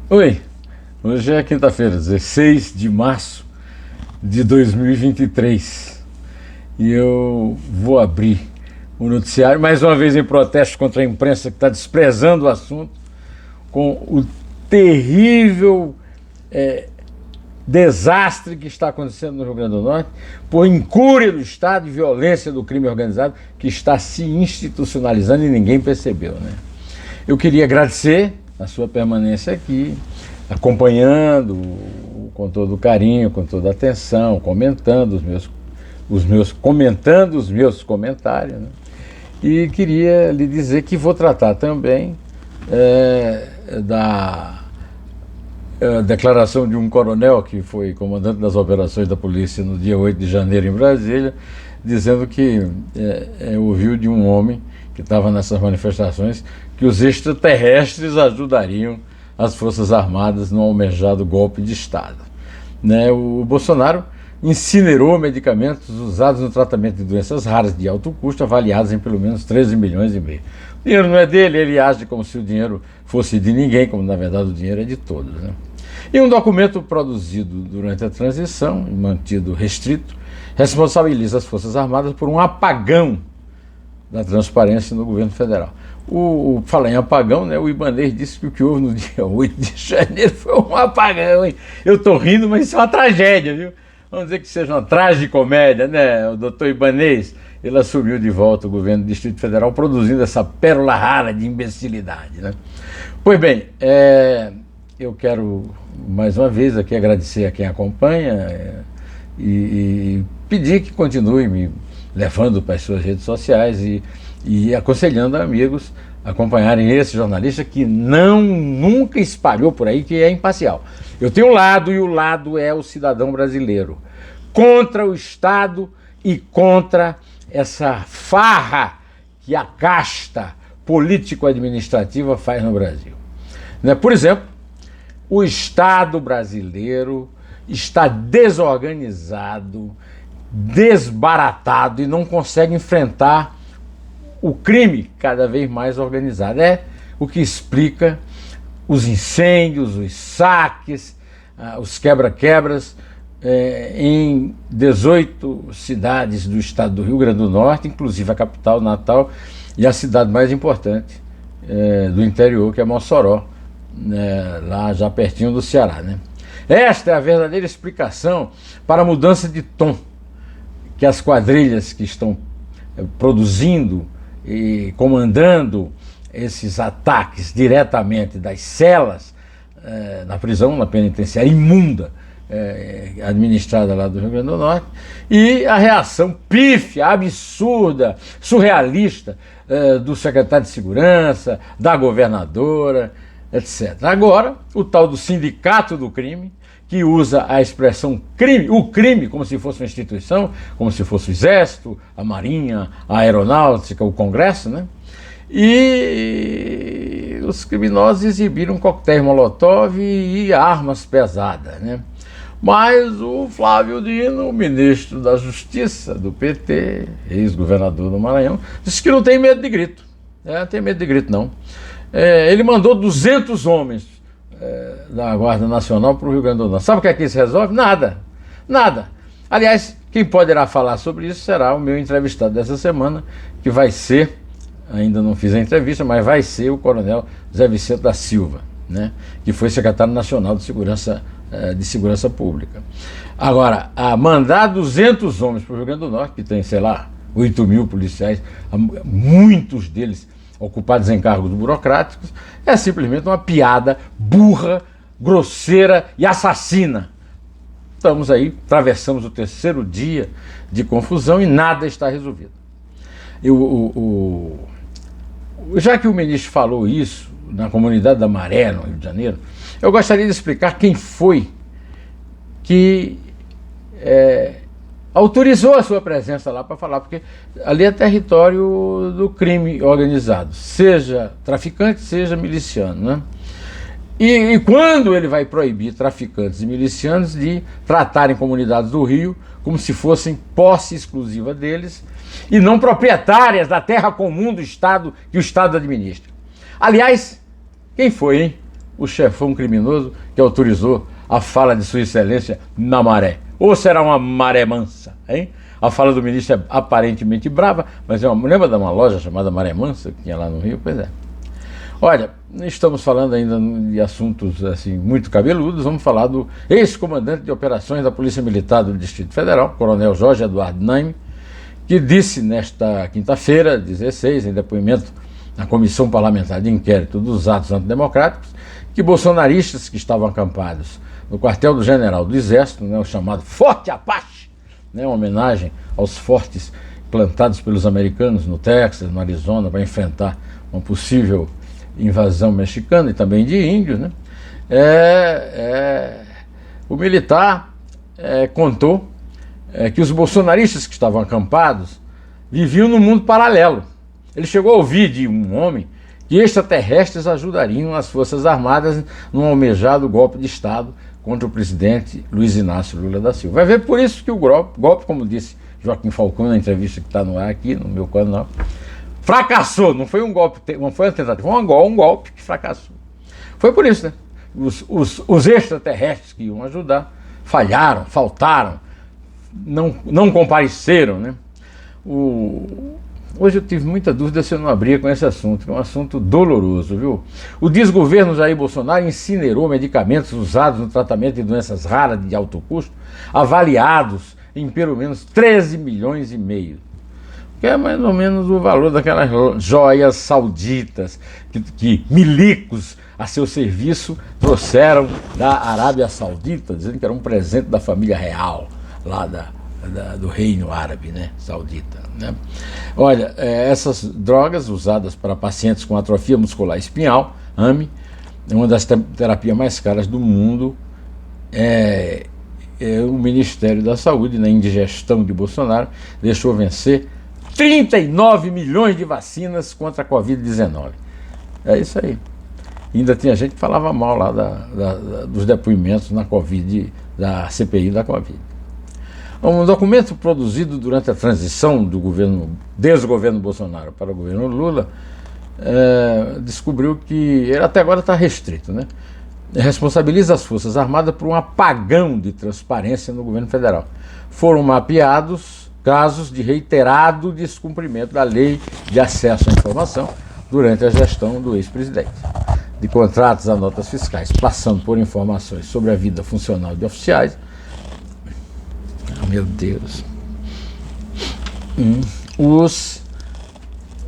Oi, hoje é quinta-feira, 16 de março de 2023 e eu vou abrir o noticiário, mais uma vez em protesto contra a imprensa que está desprezando o assunto, com o terrível desastre que está acontecendo no Rio Grande do Norte, por incúria do Estado e violência do crime organizado que está se institucionalizando e ninguém percebeu, né? Eu queria agradecer a sua permanência aqui, acompanhando com todo carinho, com toda atenção, comentando os meus comentários, né? E queria lhe dizer que vou tratar também da declaração de um coronel que foi comandante das operações da polícia no dia 8 de janeiro em Brasília, dizendo que ouviu de um homem que estava nessas manifestações que os extraterrestres ajudariam as Forças Armadas no almejado golpe de Estado, né? O Bolsonaro incinerou medicamentos usados no tratamento de doenças raras de alto custo, avaliados em pelo menos 13 milhões e meio. O dinheiro não é dele, ele age como se o dinheiro fosse de ninguém, como na verdade o dinheiro é de todos, né? E um documento produzido durante a transição, mantido restrito, responsabiliza as Forças Armadas por um apagão da transparência no governo federal. Falar em apagão, né, o Ibanez disse que o que houve no dia 8 de janeiro foi um apagão, hein? Eu estou rindo, mas isso é uma tragédia, viu? Vamos dizer que seja uma tragicomédia, né? O doutor Ibanez, ele assumiu de volta o governo do Distrito Federal, produzindo essa pérola rara de imbecilidade, né? Pois bem, eu quero mais uma vez aqui agradecer a quem acompanha e pedir que continue me levando para as suas redes sociais e aconselhando amigos a acompanharem esse jornalista que nunca espalhou por aí que é imparcial. Eu tenho um lado, e o lado é o cidadão brasileiro, contra o Estado e contra essa farra que a casta político-administrativa faz no Brasil, né? Por exemplo, o Estado brasileiro está desorganizado, desbaratado e não consegue enfrentar o crime cada vez mais organizado. É o que explica os incêndios, os saques, os quebra-quebras em 18 cidades do estado do Rio Grande do Norte, inclusive a capital, Natal, e a cidade mais importante do interior, que é Mossoró, lá já pertinho do Ceará, né? Esta é a verdadeira explicação para a mudança de tom que as quadrilhas que estão produzindo e comandando esses ataques diretamente das celas na prisão, na penitenciária imunda administrada lá do Rio Grande do Norte, e a reação pífia, absurda, surrealista do secretário de Segurança, da governadora, etc. Agora, o tal do sindicato do crime, que usa a expressão crime, o crime, como se fosse uma instituição, como se fosse o Exército, a Marinha, a Aeronáutica, o Congresso, né? E os criminosos exibiram coquetéis Molotov e armas pesadas, né? Mas o Flávio Dino, o ministro da Justiça do PT, ex-governador do Maranhão, disse que não tem medo de grito. Não tem medo de grito, não. Ele mandou 200 homens da Guarda Nacional para o Rio Grande do Norte. Sabe o que é que isso resolve? Nada. Nada. Aliás, quem poderá falar sobre isso será o meu entrevistado dessa semana, que vai ser, ainda não fiz a entrevista, mas vai ser o coronel Zé Vicente da Silva, né, que foi secretário nacional de Segurança Pública. Agora, a mandar 200 homens para o Rio Grande do Norte, que tem, sei lá, 8 mil policiais, muitos deles ocupados em cargos burocráticos, é simplesmente uma piada burra, grosseira e assassina. Estamos aí, atravessamos o terceiro dia de confusão e nada está resolvido. Já que o ministro falou isso na comunidade da Maré, no Rio de Janeiro, eu gostaria de explicar quem foi que autorizou a sua presença lá para falar, porque ali é território do crime organizado, seja traficante, seja miliciano, né? E quando ele vai proibir traficantes e milicianos de tratarem comunidades do Rio como se fossem posse exclusiva deles e não proprietárias da terra comum do Estado que o Estado administra. Aliás, quem foi, hein? o chefão criminoso que autorizou a fala de Sua Excelência na maré? Ou será uma maré mansa, hein? A fala do ministro é aparentemente brava, mas lembra de uma loja chamada Maré Mansa, que tinha lá no Rio? Pois é. Olha, estamos falando ainda de assuntos assim muito cabeludos. Vamos falar do ex-comandante de operações da Polícia Militar do Distrito Federal, Coronel Jorge Eduardo Naime, que disse nesta quinta-feira, 16, em depoimento na Comissão Parlamentar de Inquérito dos Atos Antidemocráticos, que bolsonaristas que estavam acampados no quartel do General do Exército, né, o chamado Forte Apache, né, uma homenagem aos fortes plantados pelos americanos no Texas, no Arizona, para enfrentar uma possível invasão mexicana e também de índios, né? O militar contou que os bolsonaristas que estavam acampados viviam num mundo paralelo. Ele chegou a ouvir de um homem que extraterrestres ajudariam as Forças Armadas num almejado golpe de Estado contra o presidente Luiz Inácio Lula da Silva. Vai ver por isso que o golpe, como disse Joaquim Falcão na entrevista que está no ar aqui, no meu canal, fracassou. Não foi um golpe, não foi uma tentativa, foi um golpe que fracassou. Foi por isso, né? Os extraterrestres que iam ajudar falharam, faltaram, não compareceram, né? Hoje eu tive muita dúvida se eu não abria com esse assunto, que é um assunto doloroso, viu? O desgoverno Jair Bolsonaro incinerou medicamentos usados no tratamento de doenças raras de alto custo, avaliados em pelo menos 13 milhões e meio, que é mais ou menos o valor daquelas joias sauditas que milicos a seu serviço trouxeram da Arábia Saudita, dizendo que era um presente da família real lá do reino árabe, né, saudita, né? Olha, essas drogas usadas para pacientes com atrofia muscular espinhal, AME, é uma das terapias mais caras do mundo. O Ministério da Saúde, na indigestão de Bolsonaro, deixou vencer 39 milhões de vacinas contra a Covid-19. É isso aí. Ainda tinha gente que falava mal lá dos depoimentos na Covid, da CPI da Covid. Um documento produzido durante a transição do desgoverno Bolsonaro para o governo Lula descobriu que ele até agora está restrito, né? Responsabiliza as Forças Armadas por um apagão de transparência no governo federal. Foram mapeados casos de reiterado descumprimento da lei de acesso à informação durante a gestão do ex-presidente, de contratos a notas fiscais, passando por informações sobre a vida funcional de oficiais. Meu Deus. Os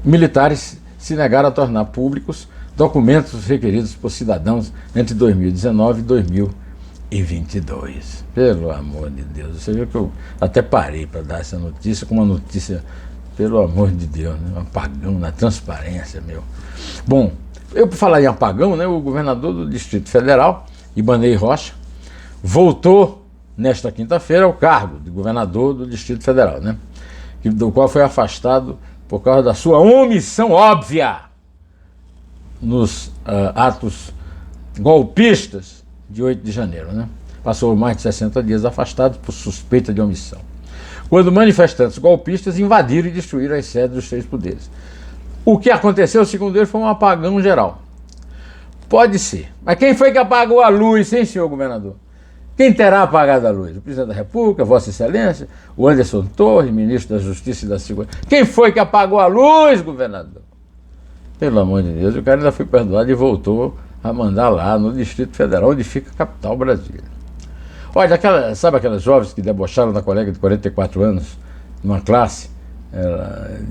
militares se negaram a tornar públicos documentos requeridos por cidadãos entre 2019 e 2022. Pelo amor de Deus. Você viu que eu até parei para dar essa notícia, com uma notícia, pelo amor de Deus, né? Um apagão na transparência, meu. Bom, eu por falar em apagão, né, o governador do Distrito Federal, Ibanez Rocha, voltou nesta quinta-feira ao cargo de governador do Distrito Federal, né? Do qual foi afastado por causa da sua omissão óbvia nos atos golpistas de 8 de janeiro, né? Passou mais de 60 dias afastado por suspeita de omissão, quando manifestantes golpistas invadiram e destruíram as sedes dos 3 poderes. O que aconteceu, segundo ele, foi um apagão geral. Pode ser. Mas quem foi que apagou a luz, hein, senhor governador? Quem terá apagado a luz? O presidente da República, Vossa Excelência, o Anderson Torres, ministro da Justiça e da Segurança. Quem foi que apagou a luz, governador? Pelo amor de Deus, o cara ainda foi perdoado e voltou a mandar lá no Distrito Federal, onde fica a capital, Brasília. Olha, sabe aquelas jovens que debocharam da colega de 44 anos, numa classe,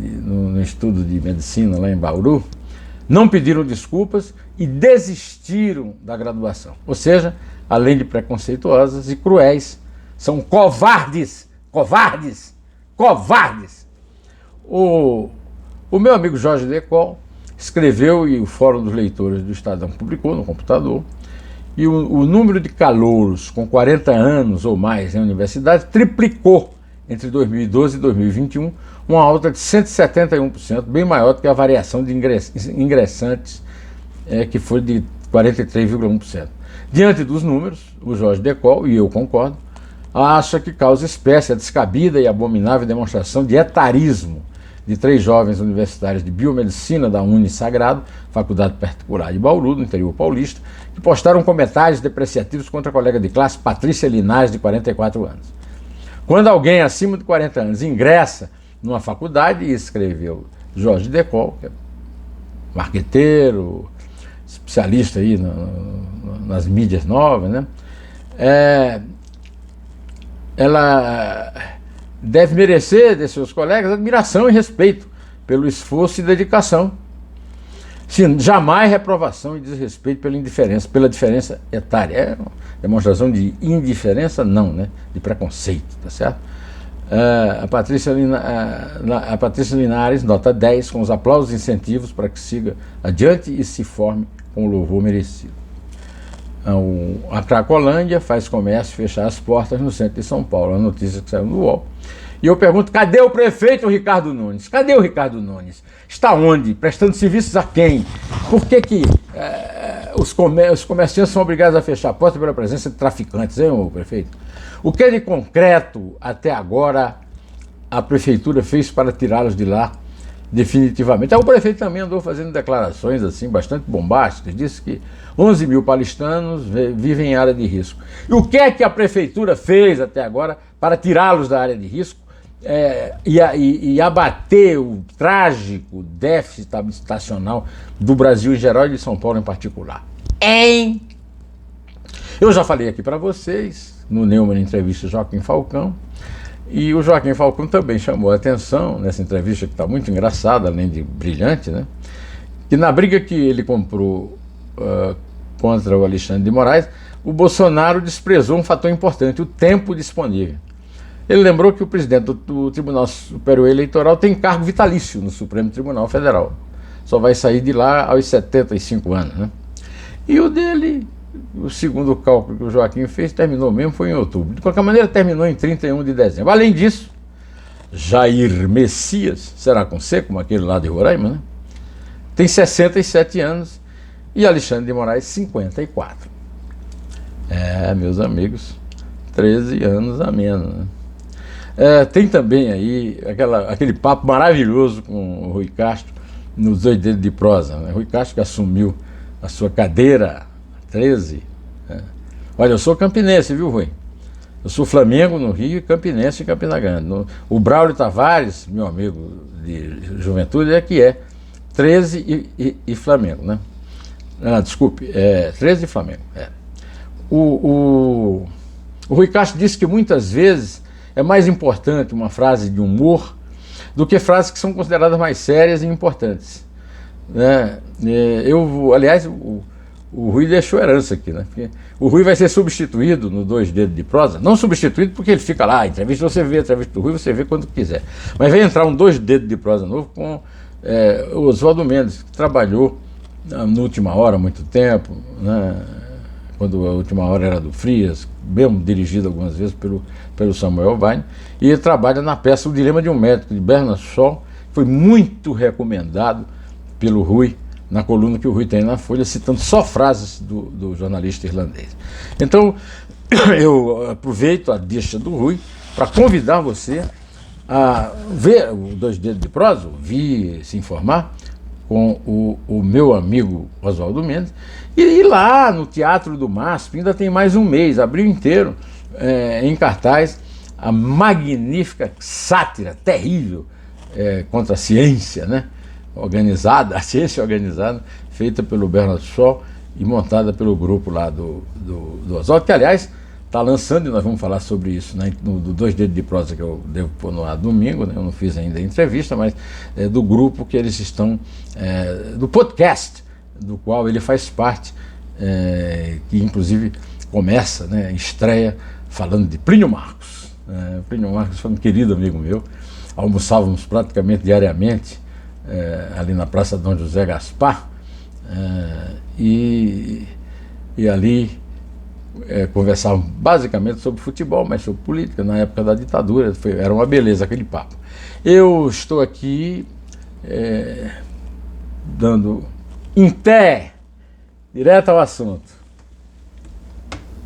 no estudo de medicina lá em Bauru? Não pediram desculpas e desistiram da graduação. Ou seja, além de preconceituosas e cruéis, são covardes, covardes, covardes. O meu amigo Jorge Decol escreveu, e o Fórum dos Leitores do Estadão publicou no computador, e o número de calouros com 40 anos ou mais em universidade triplicou entre 2012 e 2021, uma alta de 171%, bem maior do que a variação de ingressantes, que foi de 43,1%. Diante dos números, o Jorge Decol, e eu concordo, acha que causa espécie a descabida e abominável demonstração de etarismo de 3 jovens universitários de biomedicina da Unisagrado, faculdade particular de Bauru, no interior paulista, que postaram comentários depreciativos contra a colega de classe Patrícia Linares, de 44 anos. Quando alguém acima de 40 anos ingressa numa faculdade, e escreveu Jorge Decol, que é marqueteiro, especialista aí nas mídias novas, né? Ela deve merecer de seus colegas admiração e respeito pelo esforço e dedicação. Sim, jamais reprovação e desrespeito pela diferença etária. É uma demonstração de indiferença, não, né? De preconceito, tá certo? A Patrícia Linares, nota 10, com os aplausos e incentivos para que siga adiante e se forme com o louvor merecido. A Cracolândia faz comércio fechar as portas no centro de São Paulo, a notícia que saiu no UOL. E eu pergunto, cadê o prefeito Ricardo Nunes? Cadê o Ricardo Nunes? Está onde? Prestando serviços a quem? Por que os comerciantes são obrigados a fechar a porta pela presença de traficantes, hein, ô prefeito? O que de concreto até agora a prefeitura fez para tirá-los de lá definitivamente? O prefeito também andou fazendo declarações assim bastante bombásticas, disse que 11 mil paulistanos vivem em área de risco. E o que é que a prefeitura fez até agora para tirá-los da área de risco e abater o trágico déficit habitacional do Brasil em geral e de São Paulo em particular? Eu já falei aqui para vocês, no Neumann Entrevista Joaquim Falcão, e o Joaquim Falcão também chamou a atenção nessa entrevista, que está muito engraçada, além de brilhante, né? Que na briga que ele comprou contra o Alexandre de Moraes, o Bolsonaro desprezou um fator importante, o tempo disponível. Ele lembrou que o presidente do Tribunal Superior Eleitoral tem cargo vitalício no Supremo Tribunal Federal. Só vai sair de lá aos 75 anos, né? E o dele, o segundo cálculo que o Joaquim fez, terminou mesmo, foi em outubro. De qualquer maneira, terminou em 31 de dezembro. Além disso, Jair Messias, será com C, como aquele lá de Roraima, né? Tem 67 anos e Alexandre de Moraes, 54. Meus amigos, 13 anos a menos, né? Tem também aí aquele papo maravilhoso com o Rui Castro nos 2 dedos de prosa, né? Rui Castro que assumiu a sua cadeira 13. Olha, eu sou campinense, viu, Rui? Eu sou Flamengo no Rio e Campinense em Campina Grande. O Braulio Tavares, meu amigo de juventude, é 13 e Flamengo, né? Desculpe, 13 e Flamengo. O Rui Castro disse que muitas vezes é mais importante uma frase de humor do que frases que são consideradas mais sérias e importantes, né? Aliás, o Rui deixou herança aqui, né? Porque o Rui vai ser substituído no 2 dedos de prosa, não substituído porque ele fica lá, entrevista você vê, entrevista do Rui você vê quando quiser, mas vai entrar um 2 dedos de prosa novo com o Oswaldo Mendes, que trabalhou no Última Hora há muito tempo, né? Quando a Última Hora era do Frias, mesmo dirigido algumas vezes pelo Samuel Weiner, e ele trabalha na peça O Dilema de um Médico, de Bernard Shaw, que foi muito recomendado pelo Rui, na coluna que o Rui tem na Folha, citando só frases do jornalista irlandês. Então, eu aproveito a deixa do Rui para convidar você a ver o 2 dedos de prosa, ouvir, se informar com o meu amigo Oswaldo Mendes, e ir lá no Teatro do MASP, ainda tem mais um mês, abril inteiro, em cartaz, a magnífica sátira terrível contra a ciência, né? Organizada, a ciência organizada, feita pelo Bernard Shaw e montada pelo grupo lá do Oswaldo, que aliás está lançando, e nós vamos falar sobre isso, né, do 2 dedos de prosa que eu devo pôr no ar domingo, né, eu não fiz ainda a entrevista, mas do grupo que eles estão, do podcast, do qual ele faz parte, que inclusive começa, né, estreia falando de Plínio Marcos. Plínio Marcos foi um querido amigo meu, almoçávamos praticamente diariamente ali na Praça Dom José Gaspar, e ali conversavam basicamente sobre futebol, mas sobre política, na época da ditadura, era uma beleza aquele papo. Eu estou aqui dando em pé, direto ao assunto.